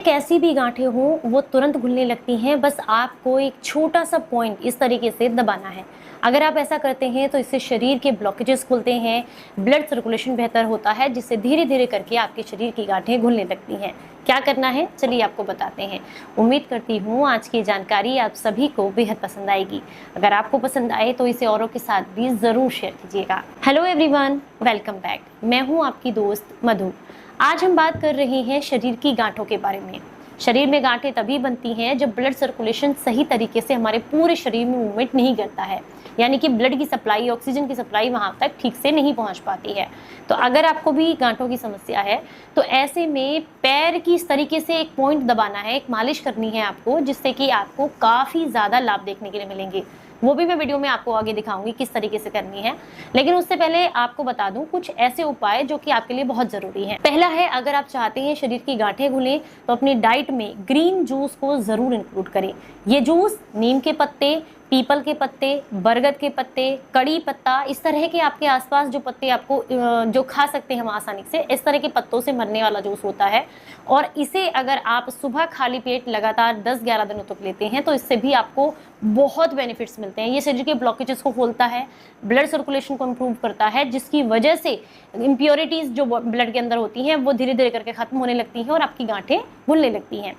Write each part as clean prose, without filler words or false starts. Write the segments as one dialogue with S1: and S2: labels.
S1: कैसी भी गांठें हों वो तुरंत घुलने लगती हैं। बस आपको एक छोटा सा पॉइंट इस तरीके से दबाना है। अगर आप ऐसा करते हैं तो इससे शरीर के ब्लॉकेजेस खुलते हैं, ब्लड सर्कुलेशन बेहतर होता है, जिससे धीरे धीरे करके आपके शरीर की गांठें घुलने लगती हैं। क्या करना है चलिए आपको बताते हैं। उम्मीद करती हूँ आज की जानकारी आप सभी को बेहद पसंद आएगी। अगर आपको पसंद आए तो इसे औरों के साथ भी ज़रूर शेयर कीजिएगा। Hello everyone, welcome back. मैं हूँ आपकी दोस्त मधु। आज हम बात कर रहे हैं शरीर की गांठों के बारे में। शरीर में गांठें तभी बनती हैं जब ब्लड सर्कुलेशन सही तरीके से हमारे पूरे शरीर में मूवमेंट नहीं करता है, यानी कि ब्लड की सप्लाई, ऑक्सीजन की सप्लाई वहां तक ठीक से नहीं पहुंच पाती है। तो अगर आपको भी गांठों की समस्या है तो ऐसे में पैर की इस तरीके से एक पॉइंट दबाना है, एक मालिश करनी है आपको, जिससे कि आपको काफ़ी ज़्यादा लाभ देखने के लिए मिलेंगे। वो भी मैं वीडियो में आपको आगे दिखाऊंगी किस तरीके से करनी है। लेकिन उससे पहले आपको बता दूं कुछ ऐसे उपाय जो कि आपके लिए बहुत जरूरी हैं। पहला है, अगर आप चाहते हैं शरीर की गांठें घुलें तो अपनी डाइट में ग्रीन जूस को जरूर इंक्लूड करें। ये जूस नीम के पत्ते, पीपल के पत्ते, बरगद के पत्ते, कड़ी पत्ता, इस तरह के आपके आसपास जो पत्ते आपको जो खा सकते हैं हम आसानी से, इस तरह के पत्तों से बनने वाला जूस होता है। और इसे अगर आप सुबह खाली पेट लगातार 10-11 दिनों तक लेते हैं तो इससे भी आपको बहुत बेनिफिट्स मिलते हैं। ये शरीर के ब्लॉकेजेस को खोलता है, ब्लड सर्कुलेशन को इम्प्रूव करता है, जिसकी वजह से इम्प्योरिटीज़ जो ब्लड के अंदर होती हैं वो धीरे धीरे करके ख़त्म होने लगती हैं और आपकी गांठें घुलने लगती हैं।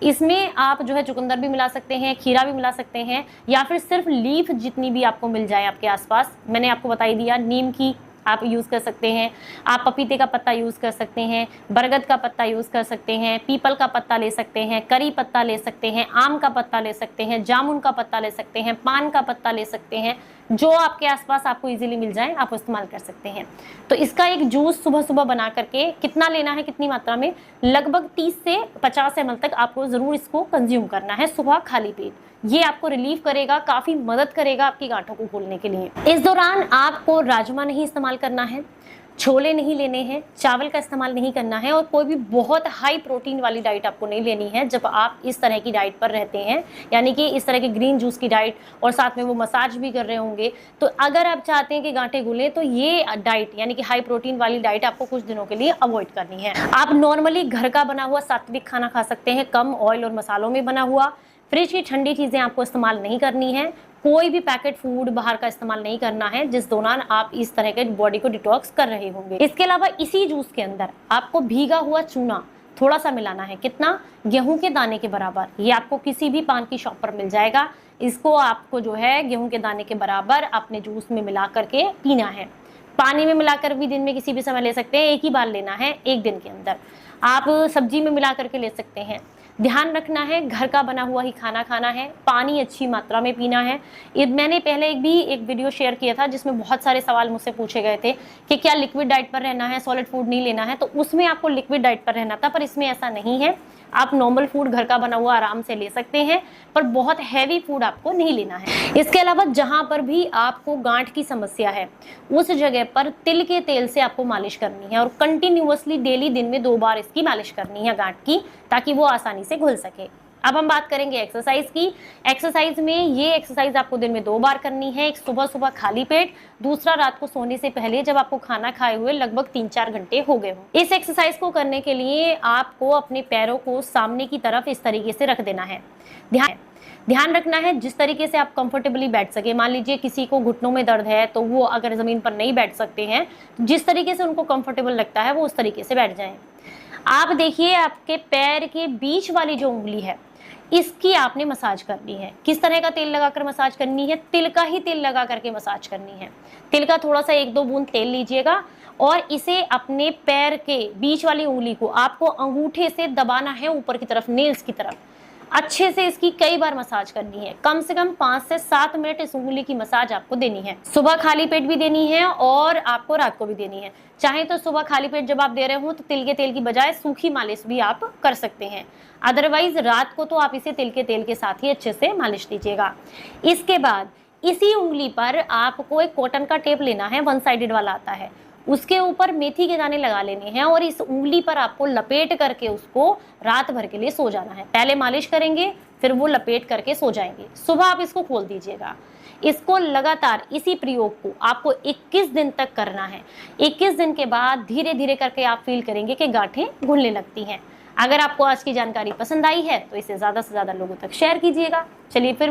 S1: इसमें आप जो है चुकंदर भी मिला सकते हैं, खीरा भी मिला सकते हैं, या फिर सिर्फ लीफ जितनी भी आपको मिल जाए आपके आसपास। मैंने आपको बता ही दिया, नीम की आप यूज़ कर सकते हैं, आप पपीते का पत्ता यूज़ कर सकते हैं, बरगद का पत्ता यूज़ कर सकते हैं, पीपल का पत्ता ले सकते हैं, करी पत्ता ले सकते हैं, आम का पत्ता ले सकते हैं, जामुन का पत्ता ले सकते हैं, पान का पत्ता ले सकते हैं। जो आपके आसपास आपको इजीली मिल जाए आप इस्तेमाल कर सकते हैं। तो इसका एक जूस सुबह सुबह बना करके, कितना लेना है, कितनी मात्रा में, लगभग 30 से 50 ml तक आपको ज़रूर इसको कंज्यूम करना है सुबह खाली पेट। ये आपको रिलीव करेगा, काफ़ी मदद करेगा आपकी गांठों को खोलने के लिए। इस दौरान आपको राजमा नहीं इस्तेमाल करना है, छोले नहीं लेने हैं, चावल का इस्तेमाल नहीं करना है, और कोई भी बहुत हाई प्रोटीन वाली डाइट आपको नहीं लेनी है जब आप इस तरह की डाइट पर रहते हैं, यानी कि इस तरह के ग्रीन जूस की डाइट और साथ में वो मसाज भी कर रहे होंगे। तो अगर आप चाहते हैं कि गांठें घुलें तो ये डाइट यानी कि हाई प्रोटीन वाली डाइट आपको कुछ दिनों के लिए अवॉइड करनी है। आप नॉर्मली घर का बना हुआ सात्विक खाना खा सकते हैं, कम ऑयल और मसालों में बना हुआ। फ्रिज की ठंडी चीज़ें आपको इस्तेमाल नहीं करनी है, कोई भी पैकेट फूड बाहर का इस्तेमाल नहीं करना है जिस दौरान आप इस तरह के बॉडी को डिटॉक्स कर रहे होंगे। इसके अलावा इसी जूस के अंदर आपको भीगा हुआ चूना थोड़ा सा मिलाना है। कितना? गेहूं के दाने के बराबर। ये आपको किसी भी पान की शॉप पर मिल जाएगा। इसको आपको जो है गेहूं के दाने के बराबर अपने जूस में मिला करके पीना है। पानी में मिलाकर भी दिन में किसी भी समय ले सकते हैं, एक ही बार लेना है एक दिन के अंदर। आप सब्जी में मिला करके ले सकते हैं। ध्यान रखना है, घर का बना हुआ ही खाना खाना है, पानी अच्छी मात्रा में पीना है। मैंने पहले एक वीडियो शेयर किया था जिसमें बहुत सारे सवाल मुझसे पूछे गए थे कि क्या लिक्विड डाइट पर रहना है, सॉलिड फूड नहीं लेना है। तो उसमें आपको लिक्विड डाइट पर रहना था, पर इसमें ऐसा नहीं है। आप नॉर्मल फूड घर का बना हुआ आराम से ले सकते हैं, पर बहुत हैवी फूड आपको नहीं लेना है। इसके अलावा जहां पर भी आपको गांठ की समस्या है उस जगह पर तिल के तेल से आपको मालिश करनी है, और कंटिन्यूअसली डेली दिन में 2 बार इसकी मालिश करनी है गांठ की, ताकि वो आसानी से घुल सके। अब हम बात करेंगे एक्सरसाइज की। एक्सरसाइज में ये एक्सरसाइज आपको दिन में 2 बार करनी है। एक सुबह सुबह खाली पेट, दूसरा रात को सोने से पहले जब आपको खाना खाए हुए लगभग 3-4 घंटे हो गए हो। इस एक्सरसाइज को करने के लिए आपको अपने पैरों को सामने की तरफ इस तरीके से रख देना है। ध्यान रखना है जिस तरीके से आप कंफर्टेबली बैठ सके। मान लीजिए किसी को घुटनों में दर्द है तो वो अगर ज़मीन पर नहीं बैठ सकते हैं, जिस तरीके से उनको कंफर्टेबल लगता है वो उस तरीके से बैठ जाएं। आप देखिए, आपके पैर के बीच वाली जो उंगली है इसकी आपने मसाज करनी है। किस तरह का तेल लगाकर मसाज करनी है? तिल का ही तेल लगा करके मसाज करनी है। तिल का थोड़ा सा 1-2 बूंद तेल लीजिएगा और इसे अपने पैर के बीच वाली उंगली को आपको अंगूठे से दबाना है ऊपर की तरफ, नेल्स की तरफ। अच्छे से इसकी कई बार मसाज करनी है। कम से कम 5 से 7 मिनट इस उंगली की मसाज आपको देनी है। सुबह खाली पेट भी देनी है और आपको रात को भी देनी है। चाहे तो सुबह खाली पेट जब आप दे रहे हो तो तिल के तेल की बजाय सूखी मालिश भी आप कर सकते हैं। अदरवाइज रात को तो आप इसे तिल के तेल के साथ ही अच्छे से मालिश कीजिएगा। इसके बाद इसी उंगली पर आपको एक कॉटन का टेप लेना है, 1 साइडेड वाला आता है। उसके ऊपर मेथी के दाने लगा लेने हैं और इस उंगली पर आपको लपेट करके उसको रात भर के लिए सो जाना है। पहले मालिश करेंगे, फिर वो लपेट करके सो जाएंगे। सुबह आप इसको खोल दीजिएगा। इसको लगातार इसी प्रयोग को आपको 21 दिन तक करना है। 21 दिन के बाद धीरे धीरे करके आप फील करेंगे कि गांठें घुलने लगती हैं। अगर आपको आज की जानकारी पसंद आई है तो इसे ज़्यादा से ज़्यादा लोगों तक शेयर कीजिएगा। चलिए फिर